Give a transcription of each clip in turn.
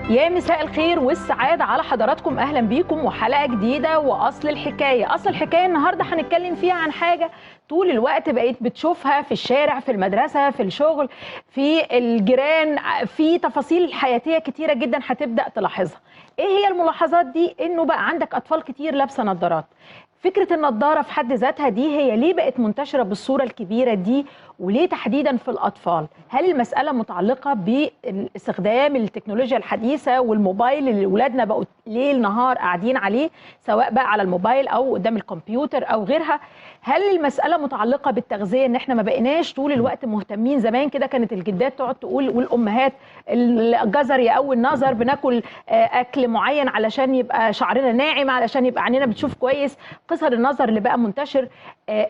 يا مساء الخير والسعادة على حضراتكم، أهلا بيكم وحلقة جديدة وأصل الحكاية. أصل الحكاية النهاردة هنتكلم فيها عن حاجة طول الوقت بقيت بتشوفها في الشارع، في المدرسة، في الشغل، في الجيران، في تفاصيل حياتية كتيرة جدا هتبدأ تلاحظها. إيه هي الملاحظات دي؟ إنه بقى عندك أطفال كتير لابسة نظارات. فكرة النظارة في حد ذاتها دي هي ليه بقت منتشرة بالصورة الكبيرة دي، وليه تحديدا في الأطفال؟ هل المسألة متعلقة باستخدام التكنولوجيا الحديثة والموبايل اللي ولادنا بقوا ليل نهار قاعدين عليه، سواء بقى على الموبايل أو قدام الكمبيوتر أو غيرها؟ هل المسألة متعلقة بالتغذية، إن إحنا ما بقيناش طول الوقت مهتمين؟ زمان كده كانت الجدات تقعد تقول والأمهات الجزر يقوي النظر، بناكل أكل معين علشان يبقى شعرنا ناعم، علشان يبقى عينينا بتشوف كويس. قصر النظر اللي بقى منتشر،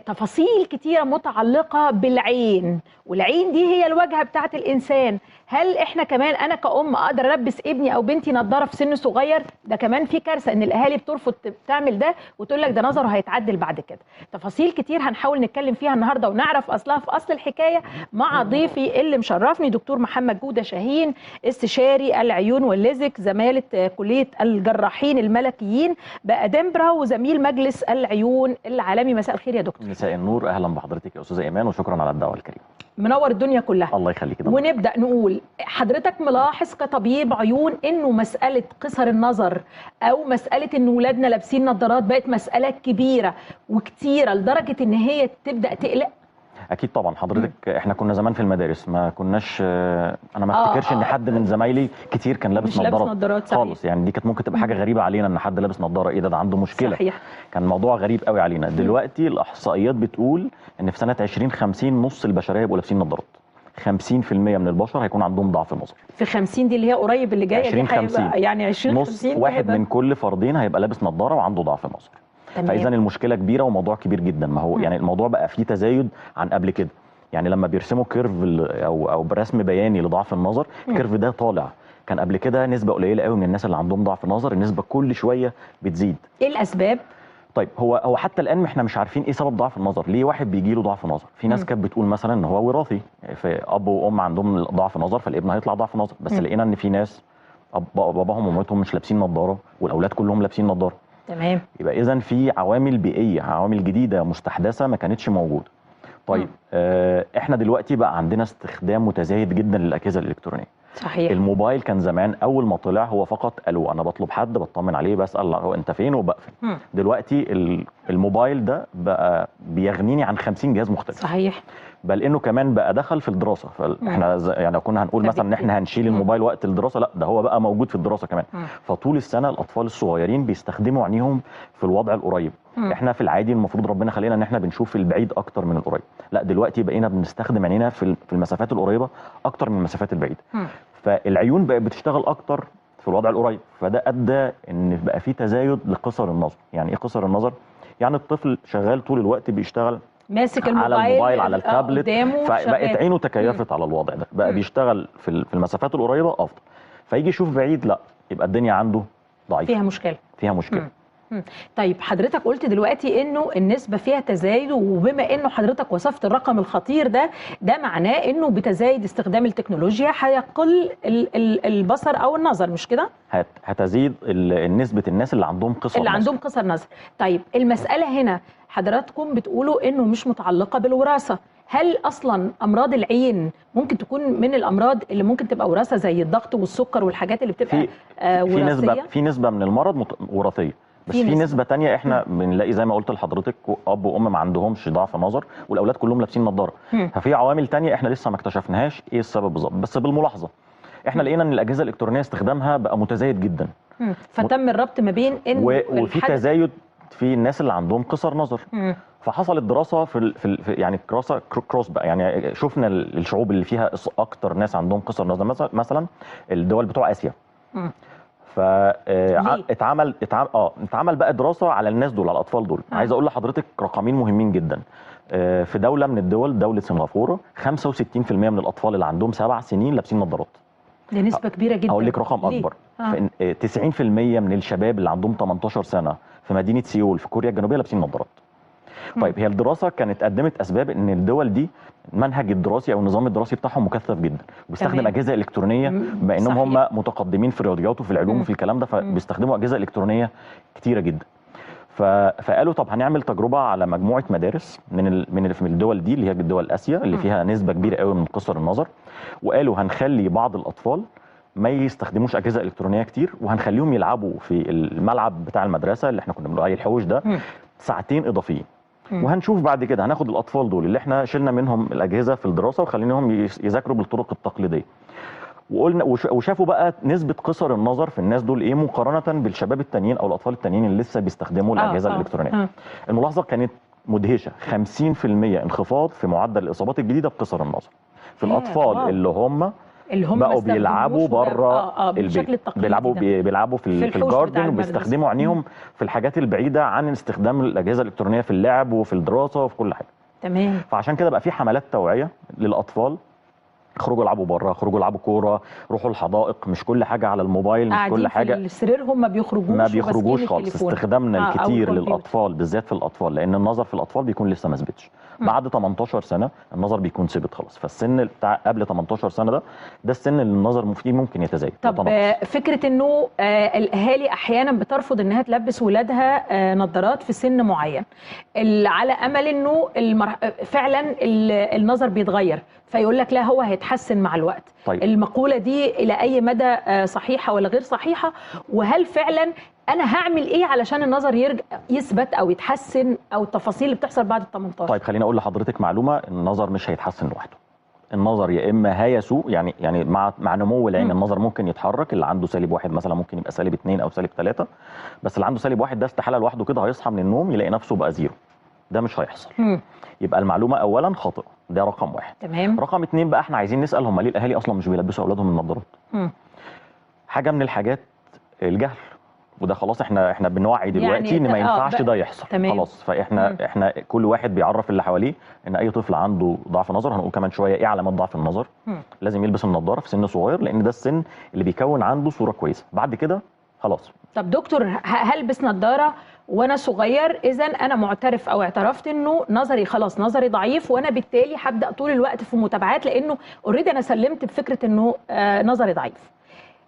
تفاصيل كتيرة متعلقة بالعين، والعين دي هي الواجهة بتاعت الإنسان. هل إحنا كمان أنا كأم أقدر ألبس ابني أو بنتي نظارة في سن صغير؟ ده كمان في كارثة إن الأهالي بترفض تعمل ده وتقول لك ده نظره هيتعدل بعد كده. تفاصيل كتير هنحاول نتكلم فيها النهاردة ونعرف أصلها في أصل الحكاية مع ضيفي اللي مشرفني، دكتور محمد جودة شاهين، استشاري العيون والليزك، زمالة كلية الجراحين الملكيين بأدنبرا، وزميل مجلس العيون العالمي. مساء الخير يا دكتور. مساء النور، اهلا بحضرتك يا استاذه ايمان، وشكرا على الدعوه الكريمه. منور الدنيا كلها. الله يخليك. ونبدا نقول، حضرتك ملاحظ كطبيب عيون انه مساله قصر النظر او مساله ان ولادنا لابسين نظارات بقت مساله كبيره وكتيره لدرجه ان هي تبدا تقلق؟ اكيد طبعا حضرتك. احنا كنا زمان في المدارس ما كناش، انا ما افتكرش ان حد من زمايلي كتير كان لابس نظارات خالص. يعني دي كانت ممكن تبقى حاجه غريبه علينا ان حد لابس نظاره، ايه ده عنده مشكله. صحيح. كان موضوع غريب قوي علينا. دلوقتي الاحصائيات بتقول ان في سنه 2050 نص البشريه يبقوا لابسين نظارات. 50% من البشر هيكون عندهم ضعف نظر. في 50 دي اللي هي قريب اللي جايه 2050 يعني 2050 نص واحد من كل فردين هيبقى لابس نظاره وعنده ضعف نظر. فاذا المشكله كبيره وموضوع كبير جدا. ما هو يعني الموضوع بقى فيه تزايد عن قبل كده. يعني لما بيرسموا كيرف او برسم بياني لضعف النظر، الكيرف ده طالع. كان قبل كده نسبه قليله قوي من الناس اللي عندهم ضعف نظر، النسبه كل شويه بتزيد. ايه الاسباب؟ طيب هو حتى الان احنا مش عارفين ايه سبب ضعف النظر. ليه واحد بيجي له ضعف نظر؟ في ناس كانت بتقول مثلا ان هو وراثي، في اب وام عندهم ضعف نظر فالابن هيطلع ضعف نظر. بس لقينا ان في ناس باباهم ومامتهم مش لابسين نظاره والاولاد كلهم لابسين نظاره. تمام. يبقى اذا في عوامل بيئيه، عوامل جديده مستحدثه ما كانتش موجوده. طيب احنا دلوقتي بقى عندنا استخدام متزايد جدا للاجهزه الالكترونيه. صحيح. الموبايل كان زمان اول ما طلع هو فقط الو، انا بطلب حد بطمن عليه بسال هو انت فين وبقفل. دلوقتي الموبايل ده بقى بيغنيني عن 50 جهاز مختلف. صحيح. بل انه كمان بقى دخل في الدراسه. فاحنا يعني لو كنا هنقول مثلا ان احنا هنشيل الموبايل وقت الدراسه، لا ده هو بقى موجود في الدراسه كمان. فطول السنه الاطفال الصغيرين بيستخدموا عينيهم في الوضع القريب. احنا في العادي المفروض ربنا خلينا ان احنا بنشوف البعيد اكتر من القريب، لا دلوقتي بقينا بنستخدم عينينا في المسافات القريبه اكتر من المسافات البعيده. فالعيون بقت بتشتغل اكتر في الوضع القريب، فده ادى ان بقى في تزايد لقصر النظر. يعني ايه قصر النظر؟ يعني الطفل شغال طول الوقت بيشتغل ماسك على الموبايل على التابلت، فبقت عينه تكيفت على الوضع ده، بقى بيشتغل في المسافات القريبه افضل، فيجي يشوف بعيد لا يبقى الدنيا عنده ضعيفه، فيها مشكله. طيب حضرتك قلت دلوقتي انه النسبه فيها تزايد، وبما انه حضرتك وصفت الرقم الخطير ده معناه انه بتزايد استخدام التكنولوجيا هيقل البصر او النظر، مش كده؟ هتزيد نسبه الناس اللي عندهم قصر نظر. عندهم قصر نظر. طيب المساله هنا حضراتكم بتقولوا انه مش متعلقه بالوراثه. هل اصلا امراض العين ممكن تكون من الامراض اللي ممكن تبقى وراثه زي الضغط والسكر والحاجات اللي بتبقى وراثيه؟ في نسبه من المرض وراثيه، بس في نسبة تانية احنا بنلاقي زي ما قلت لحضرتك اب وام ما عندهمش ضعف نظر والاولاد كلهم لابسين نظاره. ففي عوامل تانية احنا لسه ما اكتشفناهاش ايه السبب بالظبط، بس بالملاحظه احنا لقينا ان الاجهزه الالكترونيه استخدامها بقى متزايد جدا. فتم الربط ما بين ان وفي تزايد في الناس اللي عندهم قصر نظر. فحصلت دراسه في يعني دراسه كروس بقى، يعني شفنا الشعوب اللي فيها اكتر ناس عندهم قصر نظر، مثلا الدول بتوع اسيا. اتعمل بقى دراسه على الناس دول، على الاطفال دول. عايز اقول لحضرتك رقمين مهمين جدا. في دوله من الدول، دوله سنغافوره، 65% من الاطفال اللي عندهم 7 سنين لابسين نظارات. دي نسبه كبيره جدا. اقول لك رقم اكبر. 90% من الشباب اللي عندهم 18 سنه في مدينه سيول في كوريا الجنوبيه لابسين نظارات. طيب هي الدراسه كانت قدمت اسباب ان الدول دي المنهج الدراسي او النظام الدراسي بتاعهم مكثف جدا، وبيستخدم اجهزه الكترونيه بما انهم هم متقدمين في الرياضيات وفي العلوم وفي الكلام ده، فبيستخدموا اجهزه الكترونيه كتيره جدا. فقالوا طب هنعمل تجربه على مجموعه مدارس من الدول دي اللي هي الدول اسيا اللي فيها نسبه كبيره قوي من قصر النظر، وقالوا هنخلي بعض الاطفال ما يستخدموش اجهزه الكترونيه كتير، وهنخليهم يلعبوا في الملعب بتاع المدرسه اللي احنا كنا بنقول عليه الحوش ده ساعتين اضافيين. وهنشوف بعد كده هناخد الاطفال دول اللي احنا شلنا منهم الاجهزه في الدراسه وخليناهم يذاكروا بالطرق التقليديه. وقلنا وشافوا بقى نسبه قصر النظر في الناس دول ايه مقارنه بالشباب التانيين او الاطفال التانيين اللي لسه بيستخدموا الاجهزه الالكترونيه. الملاحظه كانت مدهشه، 50% انخفاض في معدل الاصابات الجديده بقصر النظر في الاطفال اللي هم بقوا بيلعبوا بره البيت، بيلعبوا في الجاردن وبيستخدموا عينيهم في الحاجات البعيده عن استخدام الاجهزه الالكترونيه في اللعب وفي الدراسه وفي كل حاجه. تمام. فعشان كده بقى في حملات توعيه للاطفال، اخرجوا العبوا بره، اخرجوا العبوا كوره، روحوا الحدائق، مش كل حاجه على الموبايل، مش كل حاجه في سريرهم ما بيخرجوش خالص. استخدامنا الكتير للاطفال بالذات في الاطفال، لان النظر في الاطفال بيكون لسه ما ثبتش. بعد 18 سنه النظر بيكون ثبت خلاص، فالسن بتاع قبل 18 سنه ده السن اللي النظر فيه ممكن يتزايد. طب فكره انه الاهالي احيانا بترفض انها تلبس ولادها نظارات في سن معين على امل انه فعلا النظر بيتغير، فيقول لك لا هو هيتحسن مع الوقت. طيب. المقوله دي الى اي مدى صحيحه ولا غير صحيحه؟ وهل فعلا انا هعمل ايه علشان النظر يرجع يثبت او يتحسن، او التفاصيل اللي بتحصل بعد ال 18؟ طيب خليني اقول لحضرتك معلومه، النظر مش هيتحسن لوحده. النظر يا اما هيسوء، يعني مع نمو العين النظر ممكن يتحرك، اللي عنده -1 مثلا ممكن يبقى -2 او -3، بس اللي عنده -1 ده استحاله لوحده كده هيصحى من النوم يلاقي نفسه بقى 0. ده مش هيحصل. يبقى المعلومه اولا خاطئه، ده رقم 1. تمام. رقم 2 بقى احنا عايزين نسال هم ليه الاهالي اصلا مش بيلبسوا اولادهم النظارات؟ حاجه من الحاجات الجهل، وده خلاص احنا بنوعي دلوقتي يعني ان ما ينفعش ده يحصل. تمام. خلاص فاحنا كل واحد بيعرف اللي حواليه ان اي طفل عنده ضعف نظر، هنقول كمان شويه ايه علامات ضعف النظر، لازم يلبس النظاره في سن صغير، لان ده السن اللي بيكون عنده صوره كويسه. بعد كده خلاص. طب دكتور، هلبس نظاره وانا صغير، اذا انا معترف او اعترفت انه نظري خلاص نظري ضعيف، وانا بالتالي هبدا طول الوقت في متابعات، لانه اوريدي انا سلمت بفكره انه نظري ضعيف.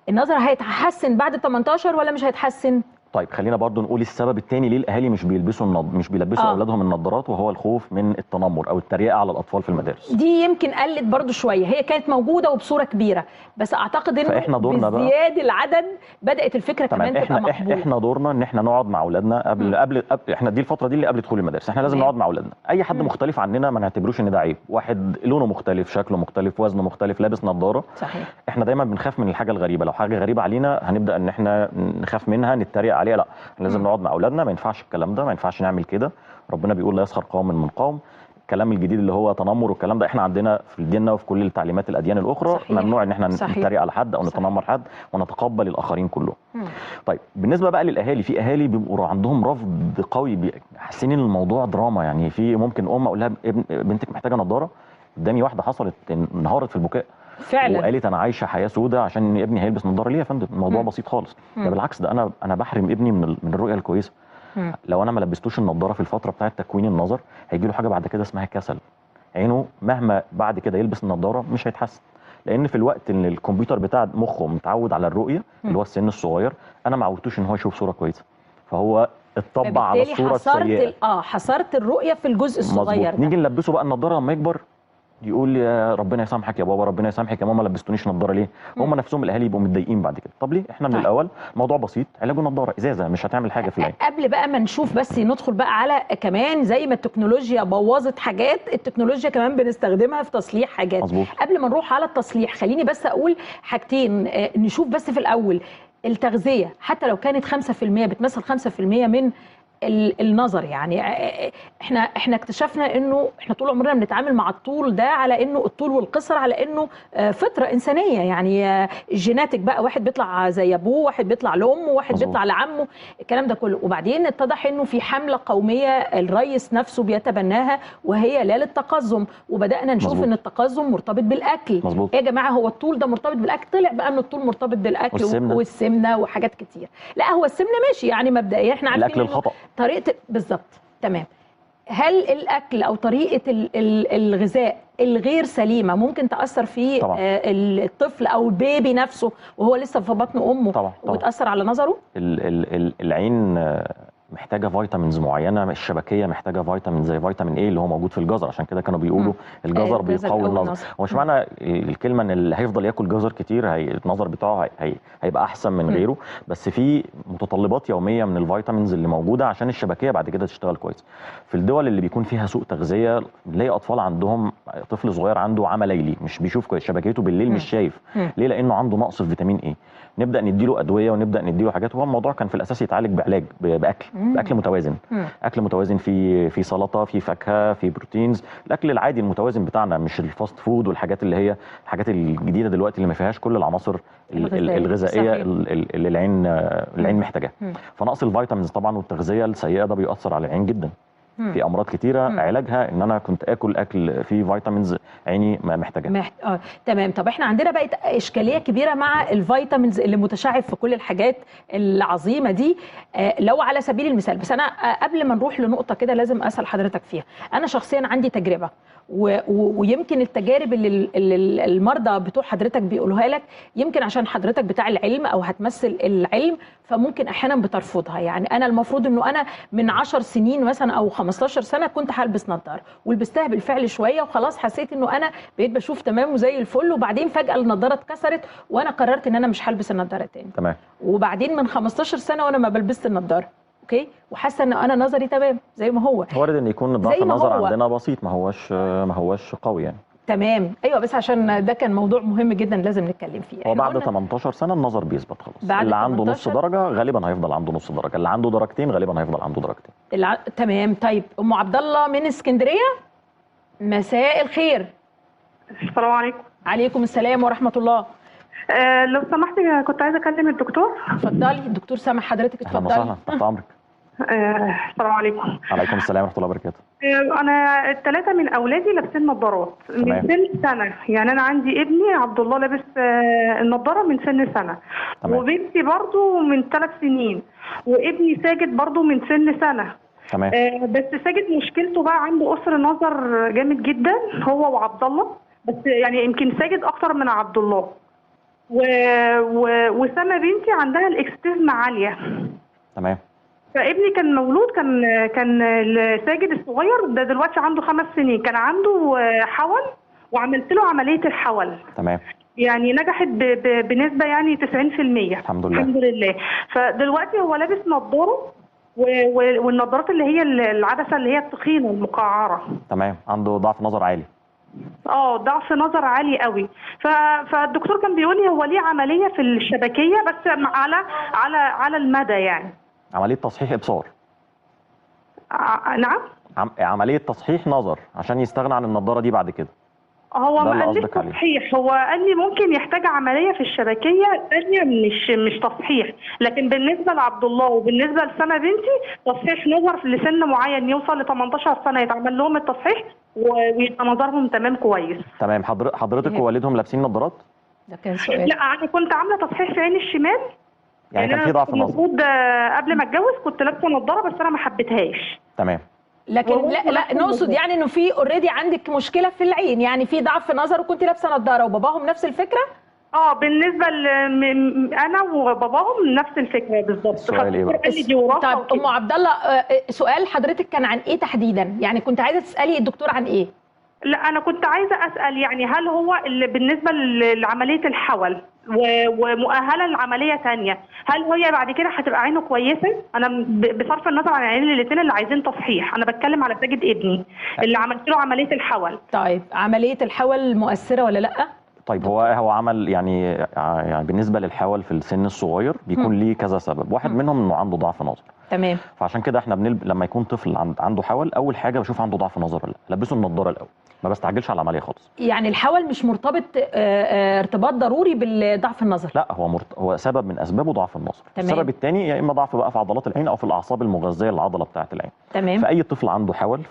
النظر هيتحسن بعد 18 ولا مش هيتحسن؟ طيب خلينا برضو نقول السبب الثاني ليه الاهالي مش بيلبسوا اولادهم النظارات، وهو الخوف من التنمر او التريقه على الاطفال في المدارس. دي يمكن قلت برضو شويه، هي كانت موجوده وبصوره كبيره، بس اعتقد انه بزياده العدد بدات الفكره كمان تبقى مقبوله. احنا دورنا ان احنا نقعد مع اولادنا قبل احنا دي الفتره دي اللي قبل دخول المدارس، احنا لازم نقعد مع اولادنا. اي حد مختلف عننا ما نعتبروش ان ده عيب، واحد لونه مختلف، شكله مختلف، وزنه مختلف، لابس نظاره. صحيح. احنا دايما بنخاف من الحاجه الغريبه، لو حاجه غريبه علينا هنبدا ان احنا نخاف منها، نتريق عليها. لا، لازم نقعد مع اولادنا، ما ينفعش الكلام ده، ما ينفعش نعمل كده. ربنا بيقول لا يسخر قوم من قوم. الكلام الجديد اللي هو تنمر والكلام ده احنا عندنا في ديننا وفي كل التعليمات الاديان الاخرى. صحيح. ممنوع ان احنا نتريق على حد او نتنمر حد، ونتقبل الاخرين كلهم. طيب بالنسبه بقى للاهالي، في اهالي بيبقوا عندهم رفض قوي، حاسين ان الموضوع دراما. يعني في ممكن اقول لها بنتك محتاجه نظاره، قدامي واحده حصلت انهارت في البكاء فعلا، وقالت انا عايشه حياه سوداء عشان ابني هيلبس نظاره. ليه يا فندم؟ الموضوع بسيط خالص. ده بالعكس، ده انا بحرم ابني من الرؤيه الكويسه. لو انا ما لبستوش النظاره في الفتره بتاعه تكوين النظر، هيجي له حاجه بعد كده اسمها كسل. عينه مهما بعد كده يلبس النظاره مش هيتحسن، لان في الوقت ان الكمبيوتر بتاع مخه متعود على الرؤيه اللي هو السن الصغير، انا ما عودتوش ان هو يشوف صوره كويسه، فهو اتطبع على الصوره السيئه. حصرت الرؤيه في الجزء الصغير ده. نيجي نلبسه بقى النظاره لما يكبر، يقول لي يا ربنا يسامحك يا بابا، ربنا يسامحك يا ماما، لبستونيش نظاره ليه؟ هم نفسهم الاهالي يبقوا متضايقين بعد كده. طب ليه؟ احنا من الاول الموضوع بسيط، علاجه نظاره ازازه مش هتعمل حاجه في العين. قبل بقى ما نشوف، بس ندخل بقى على كمان زي ما التكنولوجيا بوظت حاجات، التكنولوجيا كمان بنستخدمها في تصليح حاجات. مظبوط. قبل ما نروح على التصليح، خليني بس اقول حاجتين. نشوف بس في الاول التغذيه، حتى لو كانت 5% بتمثل 5% من النظر. يعني احنا اكتشفنا انه احنا طول عمرنا بنتعامل مع الطول ده على انه الطول والقصر على انه فطره انسانيه. يعني الجيناتك بقى، واحد بيطلع زي ابوه، واحد بيطلع لامه، واحد بيطلع لعمه، الكلام ده كله. وبعدين اتضح انه في حمله قوميه الرئيس نفسه بيتبناها، وهي لا للتقزم، وبدانا نشوف ان التقزم مرتبط بالاكل. مظبوط. يا جماعه هو الطول ده مرتبط بالاكل؟ طلع بقى ان الطول مرتبط بالاكل والسمنه وحاجات كتير. لا، هو السمنه ماشي يعني مبدئيا احنا عارفين الاكل الخطا طريقه بالظبط. تمام. هل الاكل او طريقه الغذاء الغير سليمه ممكن تاثر في طبعا. الطفل او البيبي نفسه وهو لسه في بطن امه؟ طبعا. وتاثر على نظره؟ العين محتاجه فيتامينز معينه، الشبكيه محتاجه فيتامين زي فيتامين ايه اللي هو موجود في الجزر، عشان كده كانوا بيقولوا الجزر بيقوي النظر. هو مش معنى الكلمه ان اللي هيفضل ياكل جزر كتير النظر بتاعه هيبقى احسن من غيره، بس في متطلبات يوميه من الفيتامينز اللي موجوده عشان الشبكيه بعد كده تشتغل كويس. في الدول اللي بيكون فيها سوء تغذيه نلاقي اطفال عندهم طفل صغير عنده عمى ليلي، مش بيشوف كويس، شبكيته بالليل مش شايف. ليه؟ لانه عنده نقص في فيتامين ايه. نبدا نديله ادويه ونبدا نديله حاجات، وهو الموضوع كان في الاساس يتعالج بعلاج باكل متوازن. اكل متوازن في سلطه، في فاكهه، في بروتينز، الاكل العادي المتوازن بتاعنا، مش الفاست فود والحاجات اللي هي الحاجات الجديده دلوقتي اللي ما فيهاش كل العناصر الغذائيه اللي العين محتاجاها. فنقص الفيتامينز طبعا والتغذيه السيئه ده بيؤثر على العين جدا. في امراض كتيره علاجها ان انا كنت اكل فيه فيتامينز عيني محتاجها. تمام. طب احنا عندنا بقت اشكاليه كبيره مع الفيتامينز اللي متشعب في كل الحاجات العظيمه دي. لو على سبيل المثال، بس انا قبل ما نروح لنقطه كده لازم اسال حضرتك فيها. انا شخصيا عندي تجربه ويمكن التجارب اللي المرضى بتوع حضرتك بيقولوها لك يمكن عشان حضرتك بتاع العلم او هتمثل العلم، فممكن احيانا بترفضها. يعني انا المفروض انه انا من 10 سنين مثلا او 15 سنه كنت هلبس نظاره ولبستها بالفعل شويه وخلاص حسيت انه انا بقيت بشوف تمام وزي الفل، وبعدين فجاه النضاره اتكسرت وانا قررت ان انا مش هلبس النضاره تاني. تمام. وبعدين من 15 سنه وانا ما بلبست النضاره، اوكي، وحاسه ان انا نظري تمام زي ما هو. وارد ان يكون ضعف النظر عندنا بسيط، ما هوش قوي يعني. تمام. ايوه، بس عشان ده كان موضوع مهم جدا لازم نتكلم فيه. هو بعد 18 سنه النظر بيثبت خلاص. اللي عنده نص درجه غالبا هيفضل عنده نص درجه، اللي عنده درجتين غالبا هيفضل عنده درجتين. تمام. طيب ام عبد الله من اسكندريه، مساء الخير. السلام عليكم. عليكم السلام ورحمه الله. لو سمحتي كنت عايزه اكلم الدكتور. اتفضلي، الدكتور سامح حضرتك، اتفضلي. اهلا وسهلا، تحت امرك. السلام عليكم. وعليكم السلام ورحمه الله وبركاته. انا الثلاثه من اولادي لابسين نظارات من سن سنه، يعني انا عندي ابني عبد الله لابس النظاره من سن سنه. تمام. وبنتي برضو من 3 سنين، وابني ساجد برضو من سن سنه. تمام. بس ساجد مشكلته بقى عنده قصر نظر جامد جدا هو وعبد الله، بس يعني يمكن ساجد اكتر من عبد الله. وسما بنتي عندها الاكستيزما عاليه. تمام. فابني كان مولود كان ساجد الصغير ده دلوقتي عنده 5 سنين، كان عنده حول وعملت له عمليه الحول. تمام. يعني نجحت بنسبه يعني 90%. الحمد لله. الحمد لله. فدلوقتي هو لابس نظاره والنظارات اللي هي العدسه اللي هي التخينه المقعره. تمام. عنده ضعف نظر عالي. ضعف نظر عالي قوي. فالدكتور كان بيقول لي هو ليه عمليه في الشبكيه بس على المدى، يعني عمليه تصحيح ابصار. نعم. عمليه تصحيح نظر عشان يستغنى عن النضاره دي بعد كده. هو ما قاليش تصحيح، هو قال لي ممكن يحتاج عمليه في الشبكيه ثانيه مش تصحيح، لكن بالنسبه لعبد الله وبالنسبه لسما بنتي تصحيح نظر لسن معين يوصل ل 18 سنه يتعمل لهم التصحيح ويبقى نظرهم تمام كويس. تمام. حضرتك ووالدهم لابسين نظارات؟ ده كان سؤال. لا، انا كنت عامله تصحيح في عيني الشمال. يعني كان في ضعف نظر. المفروض قبل ما اتجوز كنت لابسه نظاره بس انا ما حبيتهاش. تمام. لكن لا نقصد يعني انه في اوريدي عندك مشكله في العين، يعني في ضعف نظر وكنت لابسه نظاره، وباباهم نفس الفكره؟ بالنسبه انا وباباهم نفس الفكره بالظبط. سؤال ايه بقى؟ طب ام عبد الله، سؤال حضرتك كان عن ايه تحديدا؟ يعني كنت عايزه تسالي الدكتور عن ايه؟ لا، انا كنت عايزه اسال يعني هل هو اللي بالنسبه لعمليه الحول ومؤهله لعمليه ثانيه، هل هي بعد كده هتبقى عينه كويسه؟ انا بصرف النظر عن العينين الاثنين اللي عايزين تصحيح، انا بتكلم على ساجد ابني اللي عملت له عمليه الحول. طيب عمليه الحول مؤثره ولا لا؟ طيب هو عمل يعني بالنسبه للحول في السن الصغير بيكون ليه كذا سبب، واحد منهم انه عنده ضعف نظر. تمام. فعشان كده احنا لما يكون طفل عنده حول، اول حاجه بشوف عنده ضعف نظر ولا لا، لبسه النضاره الاول، ما بستعجلش على العمليه خالص. يعني الحول مش مرتبط ارتباط ضروري بالضعف النظر؟ لا، هو سبب من اسبابه ضعف النظر. تمام. السبب الثاني يا اما ضعف بقى في عضلات العين او في الاعصاب المغذيه للعضله بتاعه العين. تمام. فاي طفل عنده حول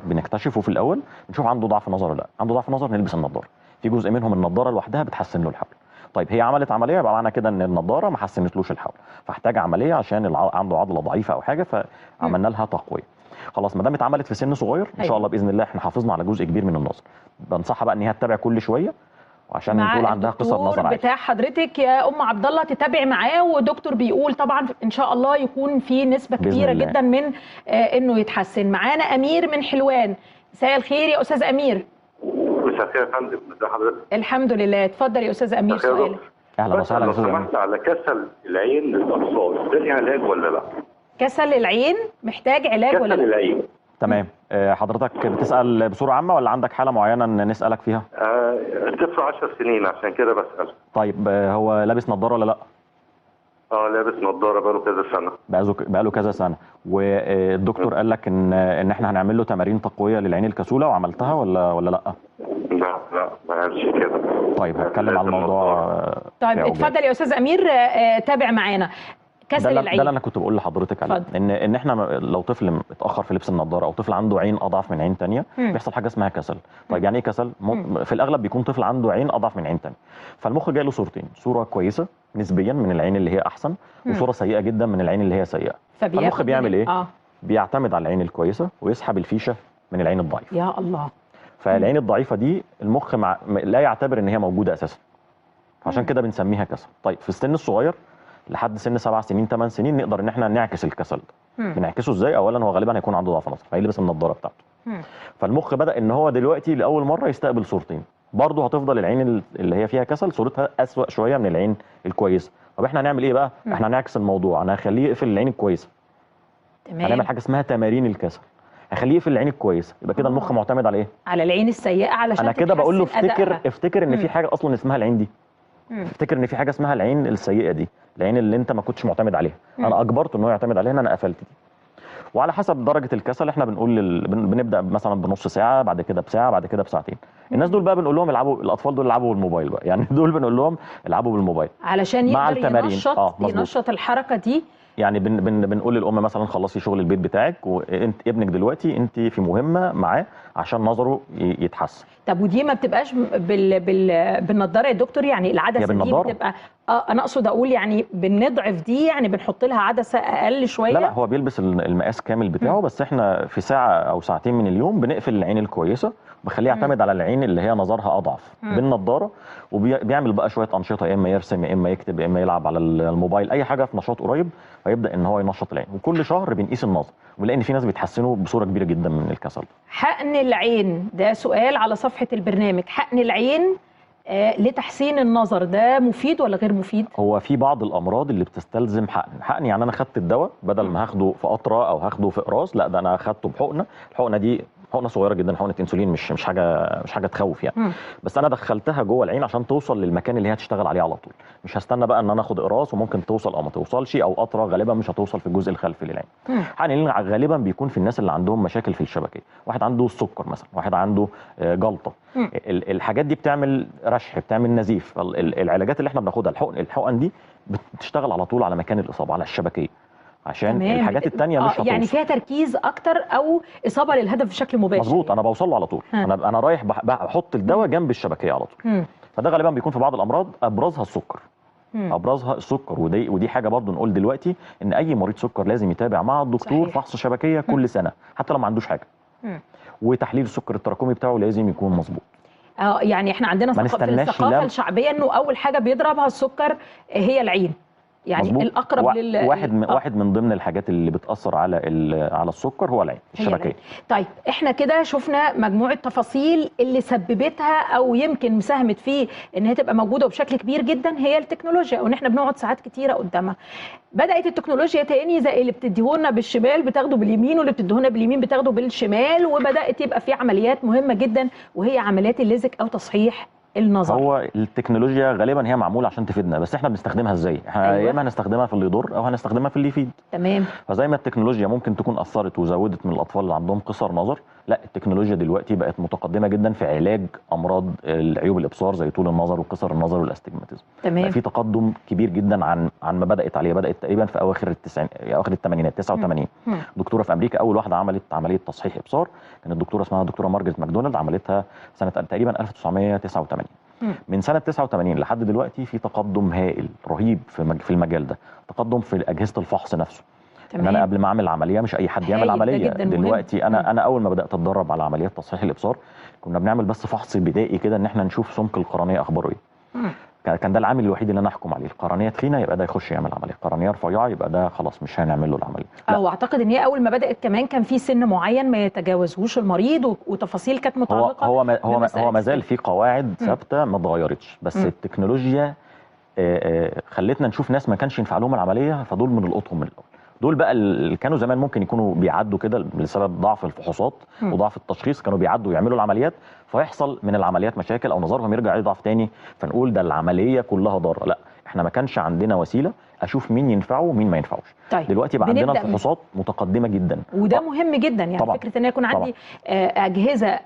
بنكتشفه في الاول، نشوف عنده ضعف نظر ولا لا. عنده ضعف نظر نلبس النضاره، في جزء منهم النضاره لوحدها بتحسن له الحول. طيب هي عملت عمليه، يبقى معنى كده ان النضاره ما حسنتلوش الحول، فاحتاج عمليه عشان عنده عضله ضعيفه او حاجه، فعملنا لها تقويه. خلاص ما دام اتعملت في سن صغير ان شاء الله باذن الله احنا حافظنا على جزء كبير من النظر. بنصحها بقى ان هي تتابع كل شويه وعشان نقول عندها قصر نظر عالي. بتاع حضرتك يا ام عبد الله تتابعي معاه، ودكتور بيقول طبعا ان شاء الله يكون في نسبه كبيره جدا من انه يتحسن. معانا امير من حلوان. مساء الخير يا استاذ امير. مساء الخير يا فندم، ازي حضرتك؟ الحمد لله، اتفضل يا استاذ امير سؤالك. اهلا وسهلا. لو سمحت على كسل العين للاطفال، ده ليه علاج ولا لا؟ كسل العين محتاج علاج ولا لا؟ كسل العين. تمام. حضرتك بتسال بصوره عامه ولا عندك حاله معينه نسالك فيها؟ الطفل 10 سنين عشان كده بسال. طيب هو لابس نظاره ولا لا؟ لابس نظاره بقاله كذا سنه. بقاله كذا سنه. والدكتور قال لك ان احنا هنعمل له تمارين تقويه للعين الكسوله وعملتها ولا لا؟ لا ما قالش كده. طيب هتكلم على الموضوع. طيب اتفضل يا استاذ امير، تابع معانا. كسل العين ده اللي انا كنت بقول لحضرتك عليه، ان احنا لو طفل اتاخر في لبس النضاره او طفل عنده عين اضعف من عين ثانيه بيحصل حاجه اسمها كسل. طيب يعني ايه كسل؟ في الاغلب بيكون طفل عنده عين اضعف من عين ثانيه، فالمخ جاي له صورتين، صوره كويسه نسبيا من العين اللي هي احسن وصوره سيئه جدا من العين اللي هي سيئه. فالمخ بيعمل ايه؟ بيعتمد على العين الكويسه ويسحب الفيشه من العين الضعيفه. يا الله. فالعين الضعيفه دي المخ لا يعتبر ان هي موجوده اساسا، عشان كده بنسميها كسل. طيب في السن الصغير لحد سن 7 سنين 8 سنين نقدر ان احنا نعكس الكسل ده. بنعكسه ازاي؟ اولا هو غالبا هيكون عنده ضعف نظر فهيلبس النضاره بتاعته. فالمخ بدا ان هو دلوقتي لاول مره يستقبل صورتين، برضه هتفضل العين اللي هي فيها كسل صورتها اسوأ شويه من العين الكويسه. طب احنا هنعمل ايه بقى؟ احنا هنعكس الموضوع، انا هخليه يقفل العين الكويسه. تمام. هنعمل حاجه اسمها تمارين الكسل، هخليه يقفل العين الكويسه. يبقى كده المخ معتمد على ايه؟ على العين السيئه علشان انا كده بقول له افتكر ان في حاجه اصلا اسمها العين دي. افتكر ان في حاجه اسمها العين السيئه دي، العين اللي انت ما كنتش معتمد عليها. انا اجبرته ان هو يعتمد عليها، انا قفلت دي. وعلى حسب درجه الكسل احنا بنقول بنبدا مثلا بنص ساعه، بعد كده بساعه، بعد كده بساعتين. الناس دول بقى بنقول لهم العبوا، الاطفال دول يلعبوا بالموبايل بقى، يعني دول بنقول لهم العبوا بالموبايل علشان مع يقدر التمارين. ينشط الحركه دي. يعني بنقول للام مثلا خلصي شغل البيت بتاعك وانت ابنك دلوقتي انت في مهمه معاه عشان نظره يتحسن. طب ودي ما بتبقاش بالنضاره يا دكتور؟ يعني العدسه دي بتبقى انا اقصد اقول يعني بنضعف دي، يعني بنحط لها عدسه اقل شويه؟ لا هو بيلبس المقاس كامل بتاعه. بس احنا في ساعه او ساعتين من اليوم بنقفل العين الكويسه وبخليه يعتمد على العين اللي هي نظرها اضعف بالنضاره، وبيعمل بقى شويه انشطه، يا اما يرسم يا اما يكتب يا اما يلعب على الموبايل، اي حاجه في نشاط قريب، فيبدا ان هو ينشط العين. وكل شهر بنقيس النظر ونلاقي ان في ناس بيتحسنوا بصوره كبيره جدا من الكسل. حقن العين ده سؤال على صفحه البرنامج. حقن العين لتحسين النظر ده مفيد ولا غير مفيد؟ هو في بعض الامراض اللي بتستلزم حقن يعني انا خدت الدواء بدل ما هاخده في قطره او هاخده في اقراص، لا ده انا اخدته بحقنه. الحقنه دي حقنه صغيره جدا، حقنه انسولين، مش حاجه تخوف يعني. بس انا دخلتها جوه العين عشان توصل للمكان اللي هي هتشتغل عليه على طول. مش هستنى بقى ان انا اخد اقراص وممكن توصل او ما توصلش، او قطره غالبا مش هتوصل في الجزء الخلفي للعين. حقن العين غالبا بيكون في الناس اللي عندهم مشاكل في الشبكيه، واحد عنده السكر مثلا، واحد عنده جلطه. الحاجات دي بتعمل رشح، بتعمل نزيف. العلاجات اللي احنا بناخدها الحقن دي بتشتغل على طول على مكان الاصابه، على الشبكيه، عشان الحاجات التانية مش هتوصل. يعني فيها تركيز اكتر او اصابه للهدف بشكل مباشر. مظبوط. انا بوصل له على طول. انا رايح بحط الدواء جنب الشبكيه على طول. فده غالبا بيكون في بعض الامراض ابرزها السكر. ابرزها السكر، ودي حاجه برضو نقول دلوقتي ان اي مريض سكر لازم يتابع مع الدكتور فحص شبكيه كل سنه حتى لو ما عندوش حاجه. وتحليل السكر التراكمي بتاعه لازم يكون مظبوط. يعني احنا عندنا في الثقافه الشعبيه انه اول حاجه بيضربها السكر هي العين، يعني مزبوط. الاقرب واحد من ضمن الحاجات اللي بتاثر على السكر هو العين الشبكيه. طيب احنا كده شفنا مجموعه تفاصيل اللي سببتها او يمكن مساهمت في ان هي تبقى موجوده وبشكل كبير جدا هي التكنولوجيا، وان احنا بنقعد ساعات كتيره قدامها. بدات التكنولوجيا تاني زي اللي بتديهولنا بالشمال بتاخده باليمين، واللي بتديهولنا باليمين بتاخده بالشمال، وبدات يبقى في عمليات مهمه جدا وهي عمليات الليزك او تصحيح النظر. هو التكنولوجيا غالبا هي معموله عشان تفيدنا، بس احنا بنستخدمها ازاي؟ احنا يا اما هنستخدمها في اللي يضر او هنستخدمها في اللي يفيد. تمام. فزي ما التكنولوجيا ممكن تكون اثرت وزودت من الاطفال اللي عندهم قصر نظر، لا التكنولوجيا دلوقتي بقت متقدمه جدا في علاج امراض عيوب الابصار زي طول النظر وقصر النظر والاستجماتيزم. تمام. في تقدم كبير جدا عن ما بدات عليه. بدات تقريبا في اواخر الثمانينات 89. دكتوره في امريكا اول واحده عملت عمليه تصحيح ابصار كانت الدكتوره اسمها دكتوره مارجريت ماكدونالد، عملتها سنه تقريبا 1989. من سنه 89 لحد دلوقتي في تقدم هائل رهيب في المجال ده، تقدم في اجهزه الفحص نفسه. ان انا قبل ما اعمل عمليه، مش اي حد يعمل عمليه دلوقتي. انا اول ما بدات اتدرب على عمليات تصحيح الابصار كنا بنعمل بس فحص بدائي كده، ان احنا نشوف سمك القرنيه اخباره ايه. كان ده العامل الوحيد اللي انا احكم عليه. القرنيه تخينه يبقى ده يخش يعمل عمليه، القرنيه رفيعه يبقى ده خلاص مش هنعمل له العمليه. واعتقد ان هي اول ما بدات كمان كان في سن معين ما يتجاوزهوش المريض، وتفاصيل كانت متعلقه هو ما زال في قواعد ثابته ما اتغيرتش، بس التكنولوجيا خلتنا نشوف ناس ما كانش ينفع لهم العمليه، فدول بنلقطهم من الاول. دول بقى اللي كانوا زمان ممكن يكونوا بيعدوا كده بسبب ضعف الفحوصات وضعف التشخيص، كانوا بيعدوا يعملوا العمليات فيحصل من العمليات مشاكل او نظرهم يرجع يضعف تاني، فنقول ده العمليه كلها ضاره. لا، احنا ما كانش عندنا وسيله اشوف مين ينفعه ومين ما ينفعوش. طيب دلوقتي بقى عندنا الفحوصات متقدمه جدا، وده مهم جدا. يعني طبعا. فكره ان يكون عندي اجهزه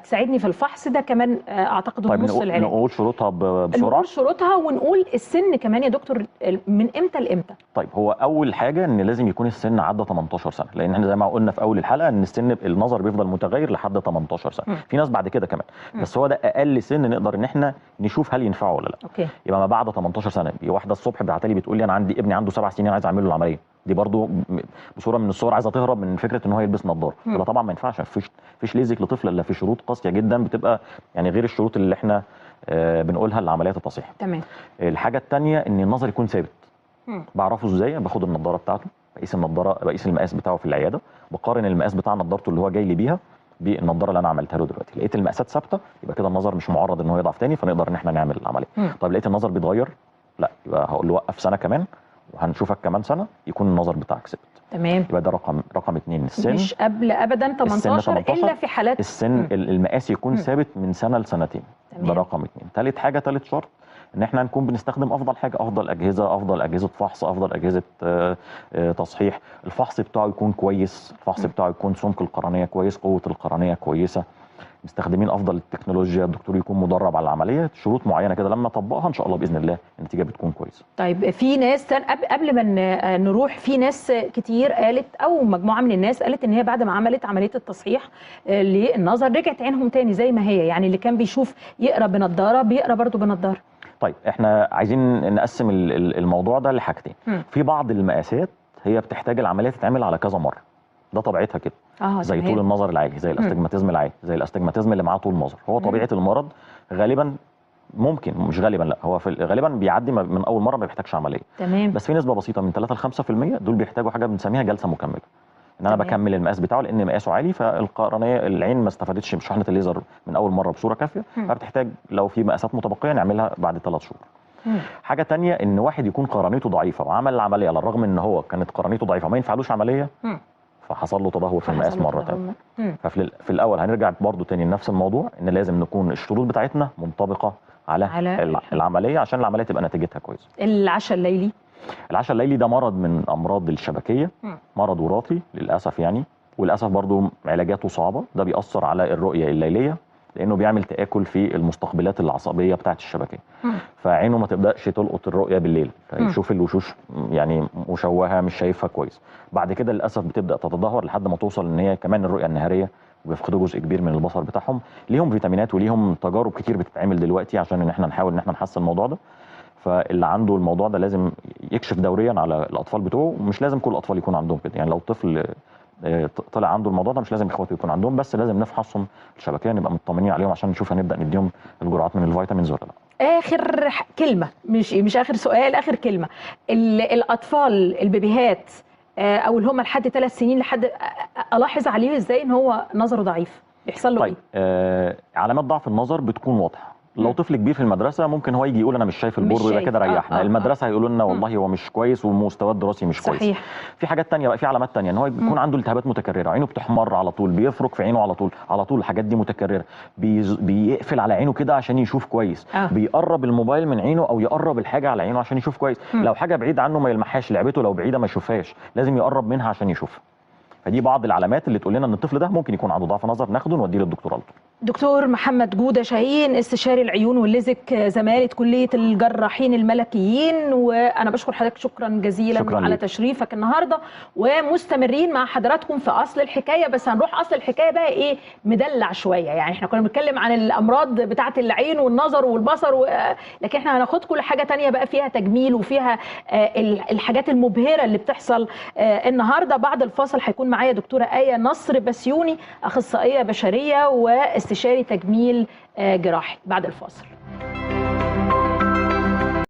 تساعدني في الفحص ده كمان اعتقد طيب نص العلاج. نقول شروطها بسرعه. نقول شروطها ونقول السن كمان يا دكتور من امتى لامتى. طيب هو اول حاجه ان لازم يكون السن عدى 18 سنه، لان احنا زي ما قلنا في اول الحلقه ان النظر بيفضل متغير لحد 18 سنه. في ناس بعد كده كمان، بس هو ده اقل سن نقدر ان احنا نشوف هل ينفعه ولا لا. أوكي. يبقى ما بعد 18 سنه. واحده الصبح بعت لي بتقول لي انا عندي ابني عنده 7 سنين عايز اعمل له العمليه دي، برضو بصوره من الصور عايزه تهرب من فكره ان هو يلبس نظاره. يبقى طبعا ما ينفعش، فيش ليزك لطفل الا في شروط قاسيه جدا بتبقى يعني غير الشروط اللي احنا بنقولها لعمليات التصحيح. تمام. الحاجه الثانيه ان النظر يكون ثابت. بعرفه ازاي؟ باخد النظاره بتاعته، بقيس النظاره، بقيس المقاس بتاعه في العياده، بقارن المقاس بتاع نظارته اللي هو جاي لي بيها بالنظاره اللي انا عملتها له دلوقتي. لقيت المقاسات ثابته يبقى كده النظر مش معرض ان هو يضعف تاني، فنقدر ان احنا نعمل العمليه. طيب لقيت النظر بيتغير، لا، يبقى هقول له وقف سنه كمان وهنشوفك كمان سنه يكون النظر بتاعك ثابت. تمام. يبقى ده رقم 2. السن مش قبل ابدا 18 الا في حالات السن المقاس يكون ثابت من سنه لسنتين. ده رقم 2. ثالث شرط ان احنا نكون بنستخدم افضل حاجه، افضل اجهزه فحص، افضل اجهزه تصحيح. الفحص بتاعه يكون كويس، الفحص بتاعه يكون سمك القرنيه كويس، قوه القرنيه كويسه، مستخدمين افضل التكنولوجيا، الدكتور يكون مدرب على العمليه. شروط معينه كده لما اطبقها ان شاء الله باذن الله النتيجه بتكون كويسه. طيب في ناس قبل ما نروح، في ناس كتير قالت او مجموعه من الناس قالت ان هي بعد ما عملت عمليه التصحيح للنظر رجعت عينهم تاني زي ما هي، يعني اللي كان بيشوف يقرا بنضاره بيقرا برضه بنضاره. طيب احنا عايزين نقسم الموضوع ده لحاجتين. في بعض المقاسات هي بتحتاج العمليه تتعمل على كذا مره، ده طبيعتها كده. زي طول النظر العالي، زي الاستجماتيزم العالي، زي الاستجماتيزم اللي معاه طول نظر. هو طبيعه المرض غالبا، ممكن مش غالبا، لا، هو غالبا بيعدي من اول مره ما بيحتاجش عمليه. تمام. بس في نسبه بسيطه من 3 ل 5% دول بيحتاجوا حاجه بنسميها جلسه مكمله، ان انا بكمل المقاس بتاعه لان مقاسه عالي، فالقرنيه العين ما استفادتش بشحنه الليزر من اول مره بصوره كافيه، فبتحتاج لو في مقاسات متبقيه نعملها بعد 3 شهور. حاجه ثانيه ان واحد يكون قرنيته ضعيفه وعمل العمليه على الرغم ان هو كانت قرنيته ضعيفه ما ينفعلوش عمليه، فحصل له تدهور في المقاس مره ثانيه. ففي الاول هنرجع برضو تاني لنفس الموضوع، ان لازم نكون الشروط بتاعتنا منطبقه على العمليه عشان العمليه تبقى نتيجتها كويسه. العشاء الليلي، العشاء الليلي ده مرض من امراض الشبكيه، مرض وراثي للاسف يعني، وللاسف برضو علاجاته صعبه. ده بيأثر على الرؤيه الليليه لانه بيعمل تآكل في المستقبلات العصبيه بتاعه الشبكيه، فعينه ما تبداش تلقط الرؤيه بالليل، فيشوف الوشوش يعني مشوهه مش شايفها كويس. بعد كده للاسف بتبدا تتدهور لحد ما توصل ان هي كمان الرؤيه النهاريه وبيفقدوا جزء كبير من البصر بتاعهم. ليهم فيتامينات وليهم تجارب كتير بتتعمل دلوقتي عشان ان احنا نحاول ان احنا نحسن الموضوع ده. فاللي عنده الموضوع ده لازم يكشف دوريا على الاطفال بتوعه، ومش لازم كل الاطفال يكون عندهم كده، يعني لو طفل طلع عنده الموضوع ده مش لازم اخواته يكون عندهم، بس لازم نفحصهم الشبكيه نبقى مطمنين عليهم عشان نشوف هنبدا نديهم الجرعات من الفيتامينز ولا لا. اخر كلمه، مش اخر سؤال، اخر كلمه. الاطفال البيبيهات او اللي هم لحد 3 سنين، لحد الاحظ عليه ازاي ان هو نظره ضعيف؟ بيحصل له طيب علامات ضعف النظر بتكون واضحه. لو طفل كبير في المدرسه ممكن هو يجي يقول انا مش شايف البر ويبقى كده ريحنا. المدرسه هيقولوا لنا والله هو مش كويس ومستواه الدراسي مش كويس. صحيح. في حاجات ثانيه بقى، في علامات ثانيه ان هو يكون عنده التهابات متكرره، عينه بتحمر على طول، بيفرك في عينه على طول الحاجات دي متكرره، بيقفل على عينه كده عشان يشوف كويس، بيقرب الموبايل من عينه او يقرب الحاجه على عينه عشان يشوف كويس. لو حاجه بعيده عنه ما يلمحهاش، لعبته لو بعيده ما يشوفهاش، لازم يقرب منها عشان يشوفها. فدي بعض العلامات اللي تقول لنا ان الطفل ده ممكن يكون عنده ضعف نظر، ناخده نوديه للدكتور على طول. دكتور محمد جودة شاهين، استشاري العيون والليزك، زمالة كلية الجراحين الملكيين، وانا بشكر حضرتك شكرا جزيلا شكرا على ليك. تشريفك النهارده، ومستمرين مع حضراتكم في اصل الحكايه. بس هنروح اصل الحكايه بقى ايه، مدلع شويه. يعني احنا كنا بنتكلم عن الامراض بتاعه العين والنظر والبصر لكن احنا هناخدكم لحاجه تانية بقى فيها تجميل وفيها الحاجات المبهره اللي بتحصل النهارده. بعد الفاصل هيكون معايا دكتوره آية نصر بسيوني، اخصائيه بشريه واستشاري تجميل جراحي. بعد الفاصل.